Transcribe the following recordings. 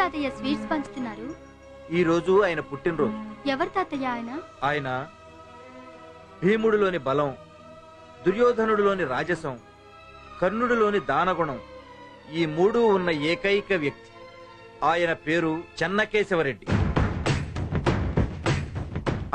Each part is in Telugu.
తాతయ్య స్వీట్స్ పంచుతున్నారు? ఈ రోజు ఆయన పుట్టినరోజు. ఎవరు తాతయ్య ఆయన? ఆయన భీముడిలోని బలం, దుర్యోధనుడిలోని రాజసం, కర్ణుడిలోని దానగుణం, ఈ మూడు ఉన్న ఏకైక వ్యక్తి. ఆయన పేరు చెన్నకేశవరెడ్డి.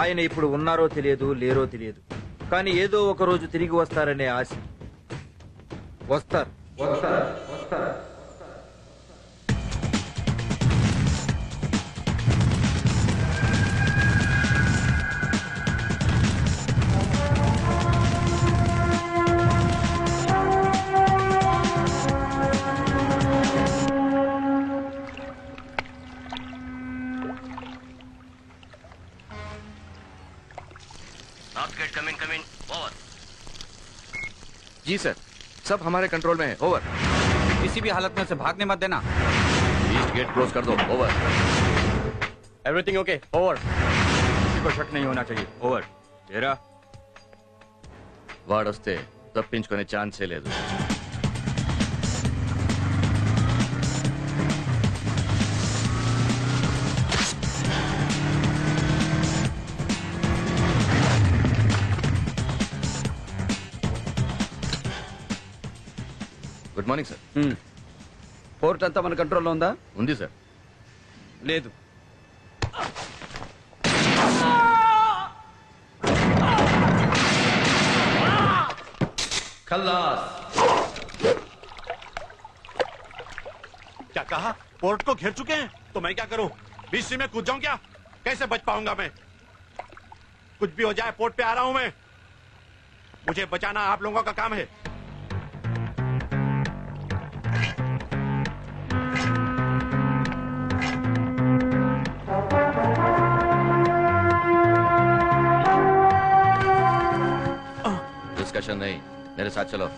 ఆయన ఇప్పుడు ఉన్నారో తెలియదు, లేరో తెలియదు, కానీ ఏదో ఒక రోజు తిరిగి వస్తారనే ఆశ. వస్తారు వస్తారు వస్తారు. जी सर, सब हमारे कंट्रोल में है। ओवर। किसी भी हालत में से भागने मत देना। ईस्ट गेट क्लोज कर दो। ओवर। Everything okay? ओवर। किसी को शक नहीं होना चाहिए। ओवर। तेरा వాడొస్తే తప్పించుకునే ఛాన్సే లేదు. Good morning sir. ఫోర్ట్ అంతా మన కంట్రోల్లో ఉందా? ఉంది సార్. లేదు. खल्लास। क्या कहा? पोर्ट को घेर चुके हैं तो मैं क्या करूं? बीच में कूद जाऊं क्या? कैसे बच पाऊंगा मैं? कुछ भी हो जाए पोर्ट पे आ रहा हूं मैं। मुझे बचाना आप लोगों का काम है। डिस्कशन नहीं, मेरे साथ चलो.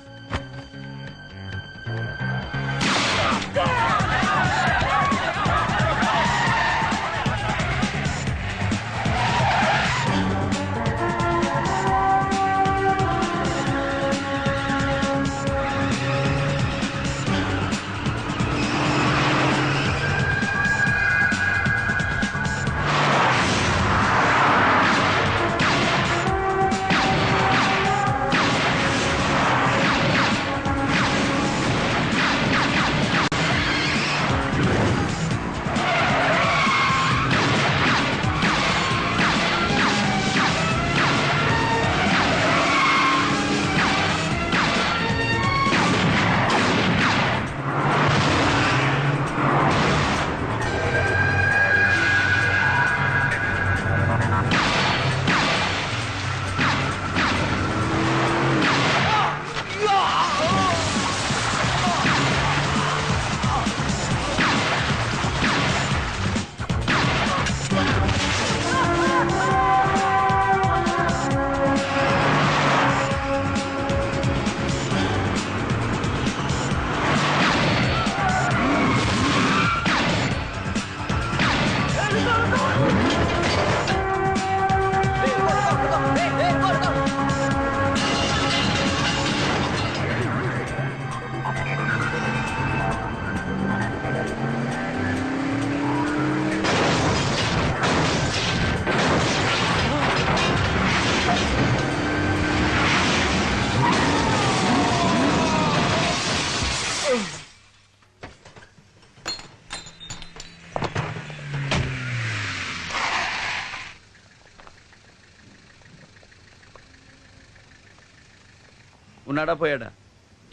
ఉన్నాడా పోయాడా?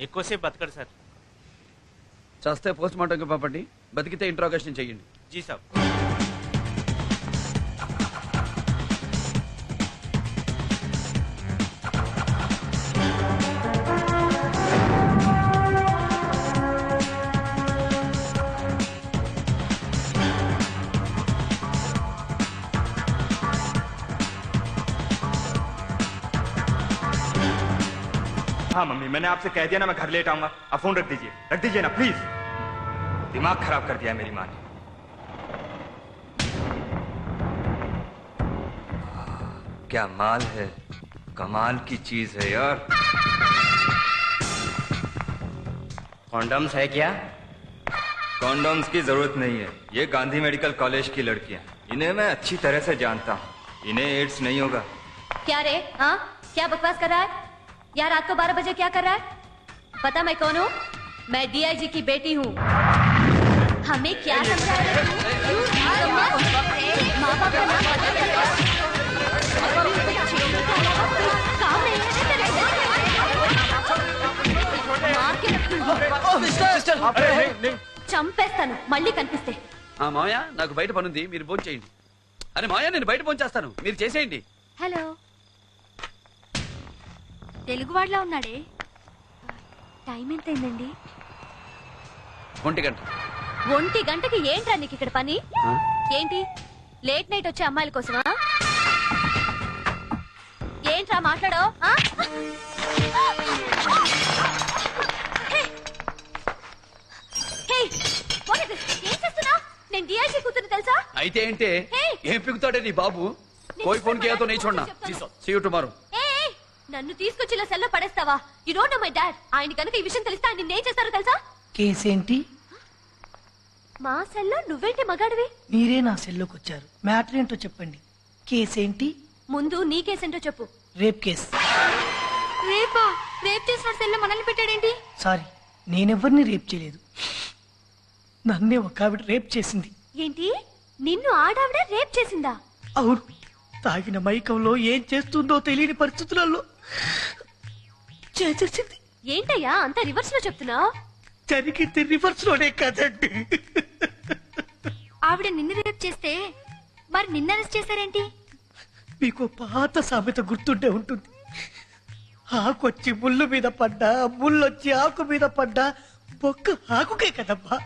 ఎక్కువసేపు బతకడు సార్. చస్తే పోస్ట్ మార్టంకి పంపండి, బతికితే ఇంట్రాగేషన్ చెయ్యండి. జీ సాబ్. हाँ मम्मी, मैंने आपसे कह दिया ना मैं घर लेट आऊंगा. आप फोन रख दीजिए ना प्लीज. दिमाग खराब कर दिया है मेरी माँ ने. क्या माल है, कमाल की चीज है यार. कॉन्डम्स है क्या? कॉन्डोम्स की जरूरत नहीं है। ये गांधी मेडिकल कॉलेज की लड़कियां, इन्हें मैं अच्छी तरह से जानता हूँ। इन्हें एड्स नहीं होगा। क्या रे? हाँ, क्या बकवास कर रहा है यार? रात को 12 बजे क्या कर रहा है? पता मैं कौन हूँ? मैं डीआईजी की बेटी हूँ। हमें क्या समझा रहे तू? माँ बाप का नाम पता चल गया? काम नहीं है तेरे? मार के रखूंगी। చంపేస్తాను మళ్ళీ కనిపిస్తే. మావయ్య నాకు బయట పనుంది, మీరు ఫోన్ చేయండి. అరే మావయ్య నేను బయట ఫోన్ చేస్తాను, మీరు చేసేయండి. హలో, తెలుగువాడిలా ఉన్నాడే. టైం ఎంతైందండి? 1 గంట. 1 గంటకి ఏంట్రా నీకు ఇక్కడ పని? ఏంటి లేట్ నైట్ వచ్చే అమ్మాయిల కోసమా? ఏంట్రా మాట్లాడో? ఏం చేస్తున్నా? నేను డిఐజీ కూతురు తెలుసా? అయితే ఏంటే? ఏం పిగుతాడే నీ బాబు? కోయి ఫోన్ కియా తో नहीं छोड़ना. See you tomorrow. నన్ను తీసుకొచ్చి ఇలా సెల్లో పడేస్తావా? You don't know my dad. ఆయన కనుక ఈ విషయం తెలిస్తే ఆయన నిన్నేం చేస్తారో తెలుసా? కేసు ఏంటి? మా సెల్లో నువ్వేంటి మగాడివి? మీరే నా సెల్లోకి వచ్చారు. మ్యాటర్ ఏంటో చెప్పండి. కేసు ఏంటి? ముందు నీ కేసేంటో చెప్పు. Rape case. రేపా? రేప్ చేసిన సెల్లో మనల్ని పెట్టాడేంటి? సారీ, నేనెవరిని రేప్ చేయలేదు. నన్నే ఒక ఆవిడ రేప్ చేసింది. ఏంటి? నిన్ను ఆడావిడ రేప్ చేసిందా? అవును. తాగిన మైకంలో ఏం చేస్తుందో తెలియని పరిస్థితులలో చేసేసింది. ఏంటయ్యా అంత రివర్స్ లో చెప్తున్నా? జరిగింది రివర్స్ లోనే కదండి. ఆవిడ నిన్ను రేప్ చేస్తే మరి నిన్ను అరెస్ట్ చేశారేంటి? మీకు పాత సామెత గుర్తుండే ఉంటుంది. ఆకొచ్చి ముళ్ళు మీద పడ్డా, ముళ్ళొచ్చి ఆకు మీద పడ్డా బొక్క ఆకుకే కదమ్మా.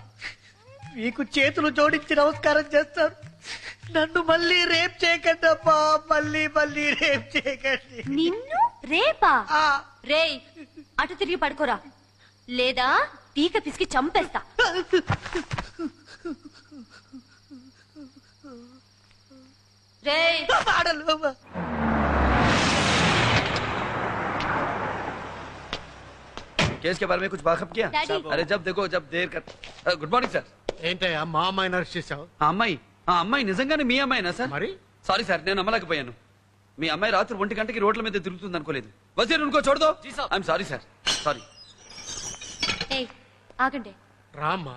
మీకు చేతులు జోడించి నమస్కారం చేస్తారు. నన్ను మళ్ళీ రేప్ చేయకండి అమ్మా, మళ్ళీ మళ్ళీ రేప్ చేయకండి. నిన్ను రేపా? రేయ్ అటు తిరిగి పడుకోరా, లేదా పీక పిసికి చంపేస్తా. రేయ్ केस के बारे में कुछ वाकफ किया? Daddy. अरे जब देखो जब देर कर. Good morning sir. ఏంటయ్యా మా అమ్మాయిని అరెస్ట్ చేశావు? ఆ అమ్మాయి నిజంగానే మీ అమ్మాయినా సార్? మరి సారీ సార్, నేను నమ్మలేకపోయాను. మీ అమ్మాయి రాత్రి 1 గంటకి రోడ్ల మీద తిరుగుతుంది అనుకోలేదు. వజీర్ ఉनको छोड़ दो. I'm sorry sir, sorry. ఏయ్ ఆగండి. రామ్మా.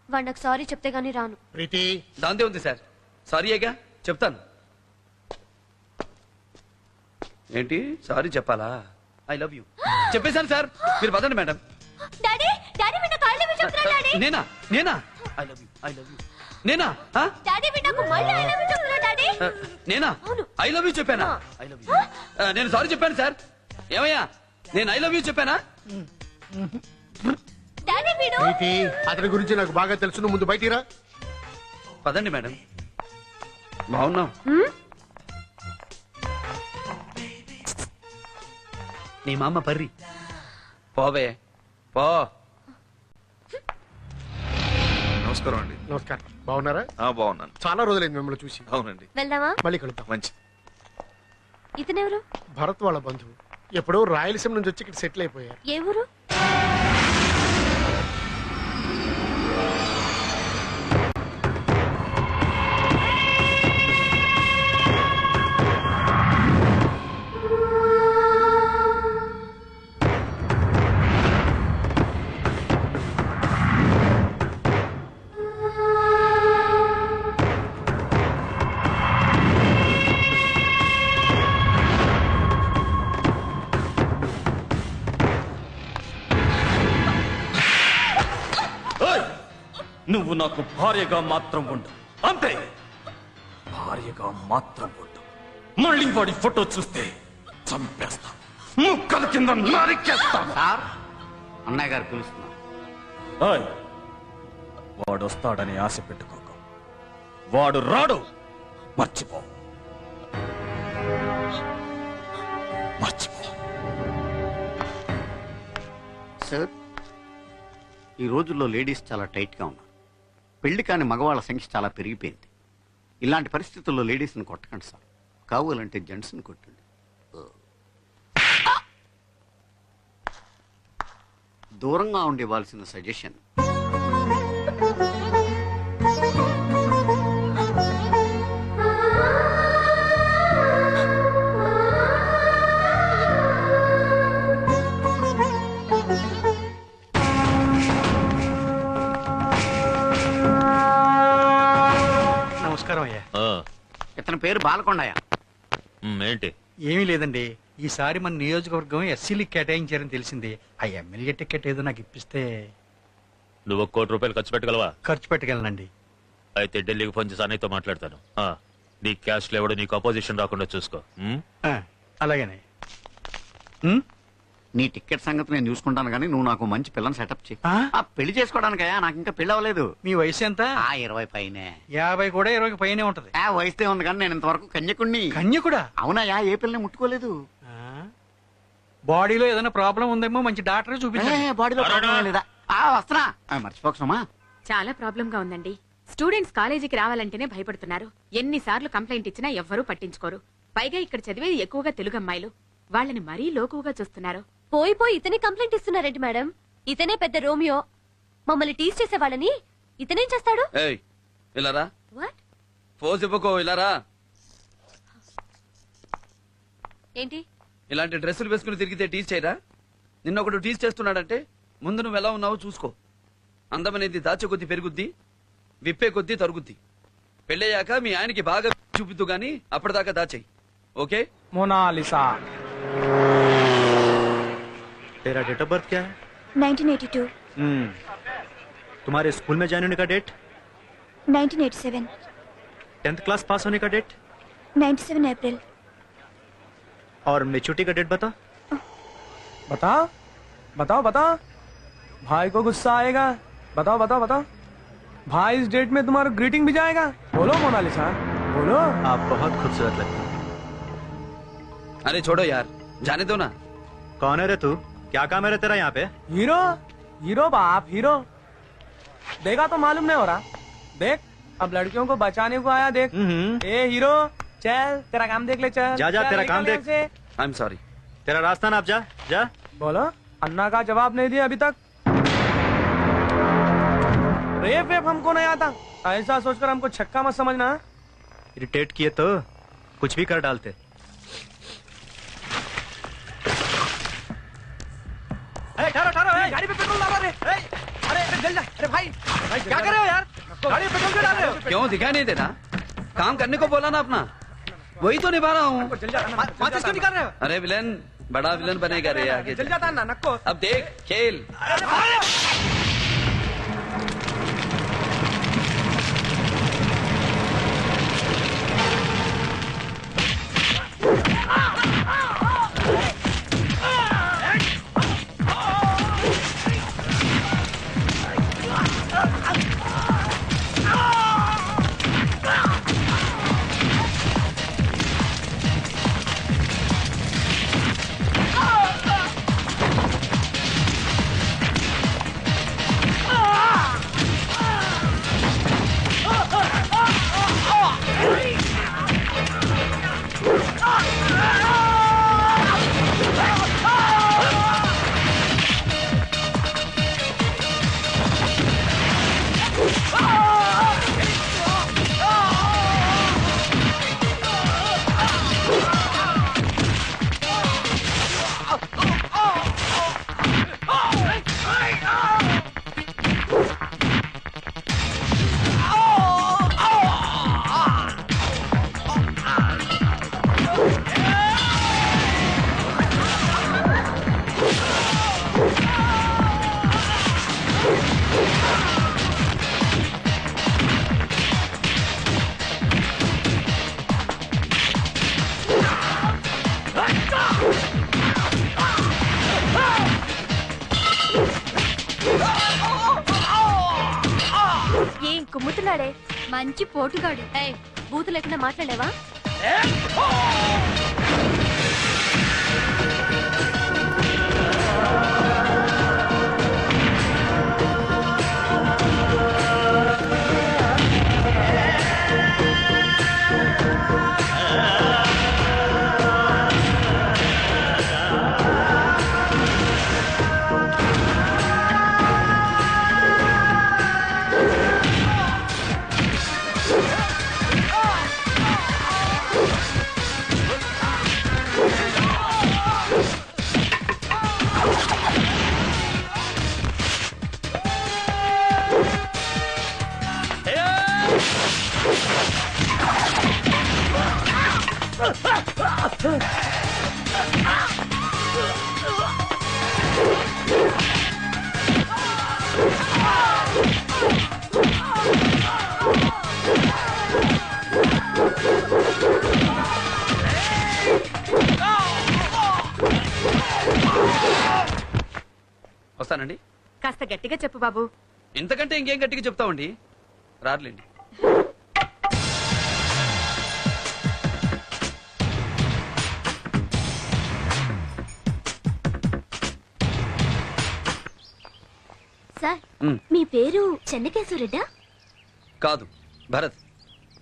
వాడు నాకు సారీ చెప్తే గానీ రాను. ప్రీతి దాందే ఉంది సార్. సారీ ఏగా చెప్తాను. ఏంటి సారీ చెప్పాలా? ఐ లవ్ యూ చెప్పేశాను సార్. మీరు పదండి మేడం. డాడీ డాడీ మీ నాకు ఐ లవ్ యూ చెప్తున్నా. డాడీ నేనా ఐ లవ్ యూ నేనా? డాడీ మీ నాకు మళ్ళీ ఐ లవ్ యూ చెప్తున్నా. డాడీ నేనా ఐ లవ్ యూ చెప్పానా? ఐ లవ్ యూ నేను సారీ చెప్పాను సార్. ఏమయ్యా నేను ఐ లవ్ యూ చెప్పానా? డాడీ వీడు ప్రీతి అతని గురించి నాకు బాగా తెలుసు. నువ్వు ముందు బయటికి రా. పదండి మేడం. బాగున్నావు? నీ మామ పర్రి పోవే పో. నమస్కారం అండి. నమస్కారం. బాగున్నారా? బాగున్నాను. చాలా రోజులైంది మిమ్మల్ని చూసి. అవునండి. వెళ్దామా? మళ్ళీ కలుద్దాం. మంచి. ఇతనెవరు? భరత్ వాళ్ళ బంధువు. ఎప్పుడో రాయలసీమ నుంచి వచ్చి ఇక్కడ సెటిల్ అయిపోయారు. ఏ ఊరు? నువ్వు నాకు భార్యగా మాత్రం ఉండు, అంతే. భార్యగా మాత్రం ఉండు. మళ్ళీ వాడి ఫోటో చూస్తే చంపేస్తా, ముక్కల కింద నరికేస్తా. సార్ అన్నయ్య గారు పిలుస్తున్నారు. వాడు వస్తాడని ఆశ పెట్టుకోకు. వాడు రాడు, మర్చిపో. సార్ ఈ రోజుల్లో లేడీస్ చాలా టైట్గా ఉన్నారు. పెళ్లి కాని మగవాళ్ళ సంఖ్య చాలా పెరిగిపోయింది. ఇలాంటి పరిస్థితుల్లో లేడీస్ని కొట్టకండి సార్. కావాలంటే జెంట్స్ని కొట్టండి. దూరంగా ఉండివ్వాల్సిన సజెషన్. ఇతని పేరు బాలకొండయ్య. ఏంటి? ఏమీ లేదండి, ఈసారి మన నియోజకవర్గం ఎస్సీలకి కేటాయించారని తెలిసింది. ఆ ఎమ్మెల్యే టికెట్ ఏదో నాకు ఇప్పిస్తే. నువ్వు ₹1 కోటి ఖర్చు పెట్టగలవా? ఖర్చు పెట్టగలనండి. అయితే ఢిల్లీకి ఫోన్ చేసి అన్నయ్యతో మాట్లాడతాను. నీ క్యాష్ లేవడు, నీకు అపోజిషన్ రాకుండా చూసుకో. అలాగనే. నీ టికెట్ సంగతి నేను చూసుకుంటాను కానీ నువ్వు నాకు మంచి పిల్లని సెటప్ చేయి. పెళ్లి చేసుకోవడానికయ్యా, నాకు ఇంకా పెళ్లి అవ్వలేదు. మీ వయసు ఎంత? 20 పైనే. 50 కూడా 20 పైనే ఉంటది. వయసుదే ఉంది కానీ నేను ఇంతవరకు కన్యకుణ్ణి. కన్యకుడా? అవునయ్యా, ఏ పిల్లని ముట్టుకోలేదు. బాడీలో ఏదైనా ప్రాబ్లం ఉందేమో మంచి డాక్టర్ చూపించండి. బాడీలో ప్రాబ్లం లేదా? వస్తున్నా, మర్చిపోకసమా. చాలా ప్రాబ్లం గా ఉందండి. స్టూడెంట్స్ కాలేజీకి రావాలంటేనే భయపడుతున్నారు. ఎన్నిసార్లు కంప్లైంట్ ఇచ్చినా ఎవ్వరూ పట్టించుకోరు. పైగా ఇక్కడ చదివేది ఎక్కువగా తెలుగు అమ్మాయిలు. వాళ్ళని మరీ లోకువగా చూస్తున్నారు. పోయి పోయి ఇతనే కంప్లైంట్ ఇస్తున్నారేంటి మేడం? ఇతనే పెద్ద రోమియో. మమ్మల్ని టీజ్ చేసే వాళ్ళని ఇతనేం చేస్తాడు? ఇలారా, ఫోజ్ ఇవ్వకో, ఇలారా. ఏంటి ఇలాంటి డ్రెస్సులు వేసుకుని తిరిగితే టీజ్ చేయరా? నిన్న ఒకడు టీజ్ చేస్తున్నాడంటే ముందు నువ్వు ఎలా ఉన్నావో చూసుకో. అందమనేది దాచే కొద్దీ పెరుగుద్ది, విప్పే కొద్దీ తరుగుద్ది. పెళ్ళయ్యాక మీ ఆయనకి బాగా చూపిద్దు గాని అప్పటిదాకా దాచేయి. ఓకే? मोनालिसा। तेरा डेट ऑफ बर्थ क्या है? 1982। तुम्हारे स्कूल में ज्वाइन होने का डेट? 1987। 10th क्लास पास होने का डेट? 97 अप्रैल। और मेच्योरिटी का डेट बता। बताओ बताओ बताओ, भाई को गुस्सा आएगा। बताओ बताओ बताओ, भाई इस डेट में तुम्हारा ग्रीटिंग भी जाएगा। बोलो मोनालिसा, बोलो। आप बहुत खूबसूरत लगती हो। अरे छोड़ो यार, जाने दो ना। कौन है रे तू? क्या काम है रे तेरा यहाँ पे? हीरो हीरो बाप हीरो। देखा तो मालूम नहीं हो रहा। देख, अब लड़कियों को बचाने को आया। देख ए हीरो, चल तेरा काम देख ले। चल जा जा, तेरा काम देख। आई एम सॉरी, तेरा रास्ता ना, आप जा जा। बोलो, अन्ना का जवाब नहीं दिया अभी तक। रेप वेप हमको नहीं आता, ऐसा सोचकर हमको छक्का मत समझना। इरिटेट किए तो कुछ भी कर डालते। ठहरो ठहरो, गाड़ी पे पेट्रोल डालो रे। अरे जल जा। अरे भाई क्या कर रहे हो यार? गाड़ी पे पेट्रोल क्यों डाल रहे हो? क्यों दिखाई नहीं देता? काम करने को बोला ना अपना, वही तो निभा रहा हूँ। माचिस क्यों निकाल रहे हो? अरे विलन, बड़ा विलन बनेगा रे आगे। जल जाता ना नक्को। अब देख खेल। ఏం కుమ్ముతున్నాడే? మంచి పోటుగాడు. బూతు లేకుండా మాట్లాడేవా? వస్తానండి. కాస్త గట్టిగా చెప్పు బాబు. ఇంతకంటే ఇంకేం గట్టిగా చెప్తామండి. రారులేండి. సార్ మీ పేరు చెన్నకేశ్వరెడ్డా? కాదు, భరత్.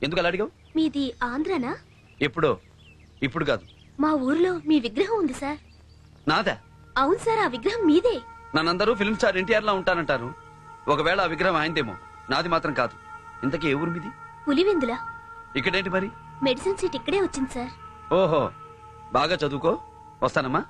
ఎందుకు అలా అడిగావు? మీది ఆంధ్రనా? ఎప్పుడో, ఇప్పుడు కాదు. మా ఊర్లో మీ విగ్రహం ఉంది సార్. నాదా? అవును సార్, ఆ విగ్రహం మీదే. నన్నందరూ ఫిల్మ్ స్టార్ ఎన్టీఆర్ లా ఉంటానంటారు. ఒకవేళ ఆ విగ్రహం ఆయనదేమో, నాది మాత్రం కాదు. ఇంతకీ ఏ ఊరు మీది? పులివెందులా. ఇక్కడేంటి మరి? మెడిసిన్ సీట్ ఇక్కడే వచ్చింది సార్. ఓహో, బాగా చదువుకో. వస్తానమ్మా.